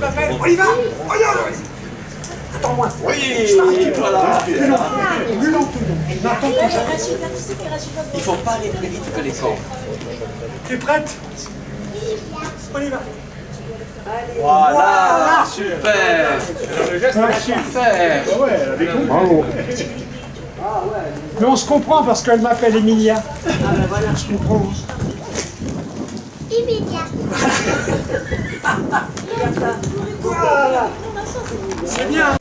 m'appelle. On y va. Regarde, vas-y. Attends-moi. Oui, voilà. Il faut pas aller plus vite que les corps. T'es prête? On y va. Voilà, super. Super. Bravo. Mais on se comprend parce qu'elle m'appelle Emilia. On se comprend. Emilia. C'est bien.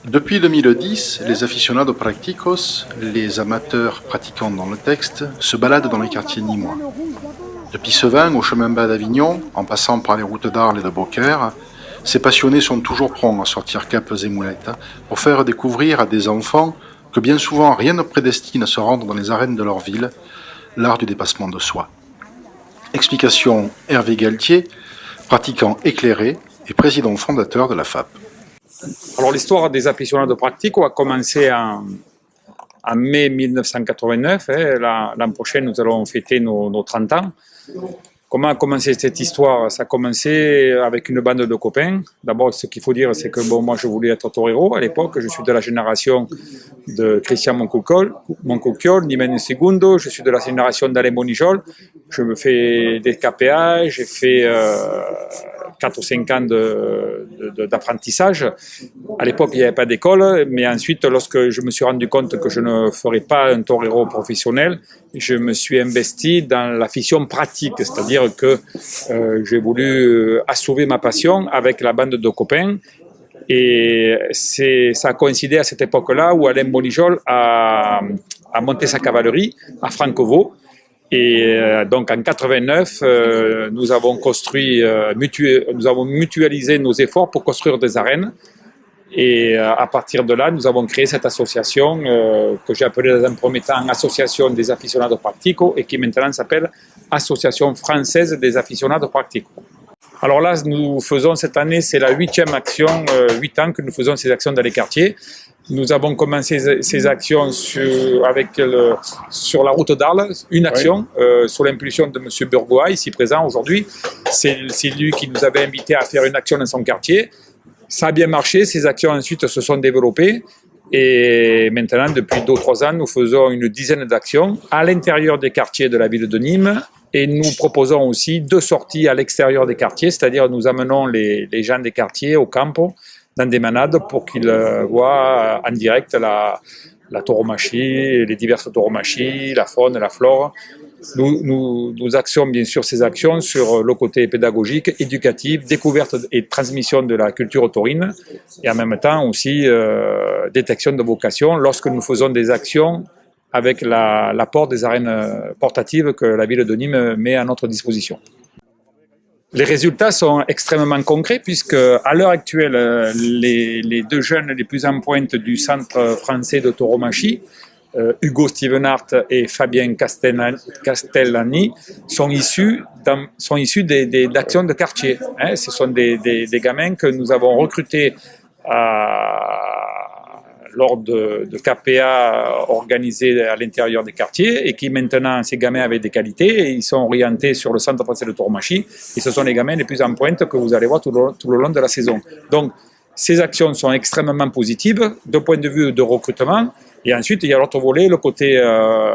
Depuis 2010, les aficionados practicos, les amateurs pratiquants dans le texte, se baladent dans les quartiers nîmois. Depuis Sevain au chemin bas d'Avignon, en passant par les routes d'Arles et de Beaucaire, ces passionnés sont toujours prompts à sortir capes et moulettes pour faire découvrir à des enfants que bien souvent rien ne prédestine à se rendre dans les arènes de leur ville, l'art du dépassement de soi. Explication Hervé Galtier, pratiquant éclairé et président fondateur de la FAP. Alors l'histoire des aficionados pratico a commencé en mai 1989. L'an prochain, nous allons fêter nos 30 ans. Comment a commencé cette histoire? Ça a commencé avec une bande de copains. D'abord, ce qu'il faut dire, c'est que moi, je voulais être torero à l'époque. Je suis de la génération de Christian Moncouquiol, Nimene Segundo. Je suis de la génération d'Alain Bonijol. Je me fais des KPA. J'ai fait 4 ou 5 ans d'apprentissage. À l'époque, il n'y avait pas d'école, mais ensuite, lorsque je me suis rendu compte que je ne ferais pas un torero professionnel, je me suis investi dans l'afition pratique, c'est-à-dire que j'ai voulu assouver ma passion avec la bande de copains. Et ça a coïncidé à cette époque-là où Alain Bonijol a monté sa cavalerie à Franquevaux. Et donc en 89, nous avons mutualisé nos efforts pour construire des arènes. Et à partir de là, nous avons créé cette association que j'ai appelée dans un premier temps Association des aficionados practico et qui maintenant s'appelle Association française des aficionados practico. Alors là, nous faisons cette année, c'est la 8e action, 8 ans que nous faisons ces actions dans les quartiers. Nous avons commencé ces actions sur la route d'Arles, une action sous l'impulsion de M. Burgois, ici présent aujourd'hui. C'est lui qui nous avait invités à faire une action dans son quartier. Ça a bien marché, ces actions ensuite se sont développées et maintenant, depuis 2 ou 3 ans, nous faisons une dizaine d'actions à l'intérieur des quartiers de la ville de Nîmes et nous proposons aussi 2 sorties à l'extérieur des quartiers, c'est-à-dire nous amenons les gens des quartiers au campo dans des manades pour qu'ils voient en direct la tauromachie, les diverses tauromachie, la faune, la flore. Nous axons bien sûr ces actions sur le côté pédagogique, éducatif, découverte et transmission de la culture taurine et en même temps aussi détection de vocation lorsque nous faisons des actions avec l'apport des arènes portatives que la ville de Nîmes met à notre disposition. Les résultats sont extrêmement concrets puisque à l'heure actuelle, les 2 jeunes les plus en pointe du centre français de tauromachie, Hugo Stevenart et Fabien Castellani, sont issus d'actions de quartier. Ce sont des gamins que nous avons recrutés lors de KPA organisés à l'intérieur des quartiers et qui maintenant, ces gamins avaient des qualités et ils sont orientés sur le centre français de tauromachie et ce sont les gamins les plus en pointe que vous allez voir tout le long de la saison. Donc, ces actions sont extrêmement positives d'un point de vue de recrutement et ensuite il y a l'autre volet, le côté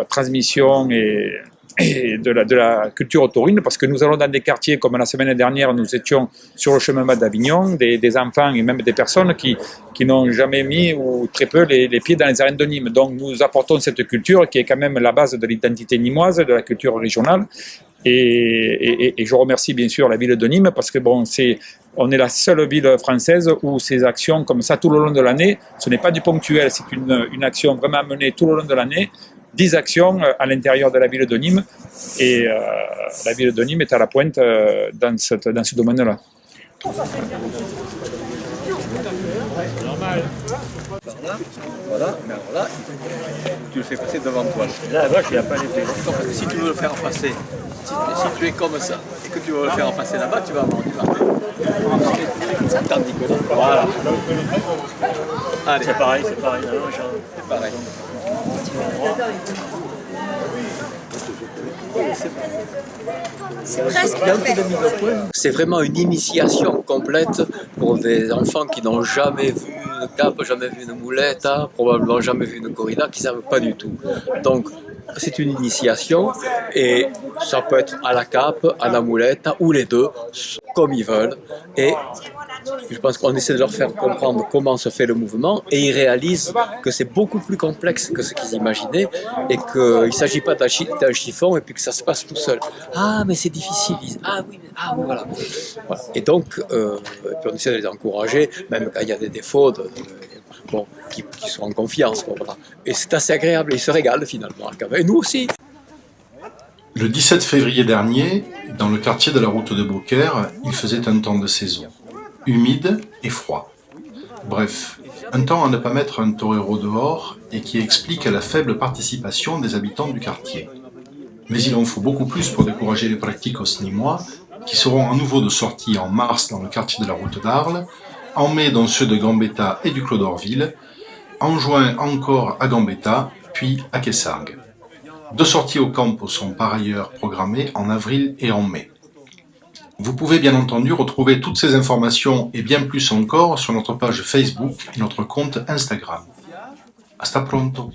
transmission et de la culture taurine, parce que nous allons dans des quartiers comme la semaine dernière, nous étions sur le chemin bas d'Avignon, des enfants et même des personnes qui n'ont jamais mis ou très peu les pieds dans les arènes de Nîmes. Donc nous apportons cette culture qui est quand même la base de l'identité nîmoise, de la culture régionale. Et je remercie bien sûr la ville de Nîmes parce que on est la seule ville française où ces actions comme ça tout le long de l'année, ce n'est pas du ponctuel, c'est une action vraiment menée tout le long de l'année. 10 actions à l'intérieur de la ville de Nîmes et la ville de Nîmes est à la pointe dans ce domaine-là. Voilà, mais alors là, tu le fais passer devant toi. Là, moi, je n'ai pas les pieds. Parce que si tu veux le faire passer, si tu es comme ça, et que tu veux le faire passer là-bas, tu vas avoir du mal. Tandis que là, voilà. Allez. C'est pareil. C'est pareil. C'est presque parfait. C'est vraiment une initiation complète pour des enfants qui n'ont jamais vu une cape, jamais vu une moulette, probablement jamais vu une corrida, qui ne savent pas du tout. Donc, c'est une initiation et ça peut être à la cape, à la moulette ou les deux, comme ils veulent. Et je pense qu'on essaie de leur faire comprendre comment se fait le mouvement et ils réalisent que c'est beaucoup plus complexe que ce qu'ils imaginaient et qu'il ne s'agit pas d'un chiffon et puis que ça se passe tout seul. Ah, mais c'est difficile. Ah oui, voilà. Et donc, on essaie de les encourager, même quand il y a des défauts, qui sont en confiance. Voilà. Et c'est assez agréable, ils se régalent finalement. Et nous aussi. Le 17 février dernier, dans le quartier de la route de Beaucaire, il faisait un temps de saison, humide et froid. Bref, un temps à ne pas mettre un torero dehors et qui explique la faible participation des habitants du quartier. Mais il en faut beaucoup plus pour décourager les practicos nîmois, qui seront à nouveau de sortie en mars dans le quartier de la route d'Arles, en mai dans ceux de Gambetta et du Clos d'Orville, en juin encore à Gambetta, puis à Quessargues. 2 sorties au campo sont par ailleurs programmées en avril et en mai. Vous pouvez bien entendu retrouver toutes ces informations et bien plus encore sur notre page Facebook et notre compte Instagram. Hasta pronto!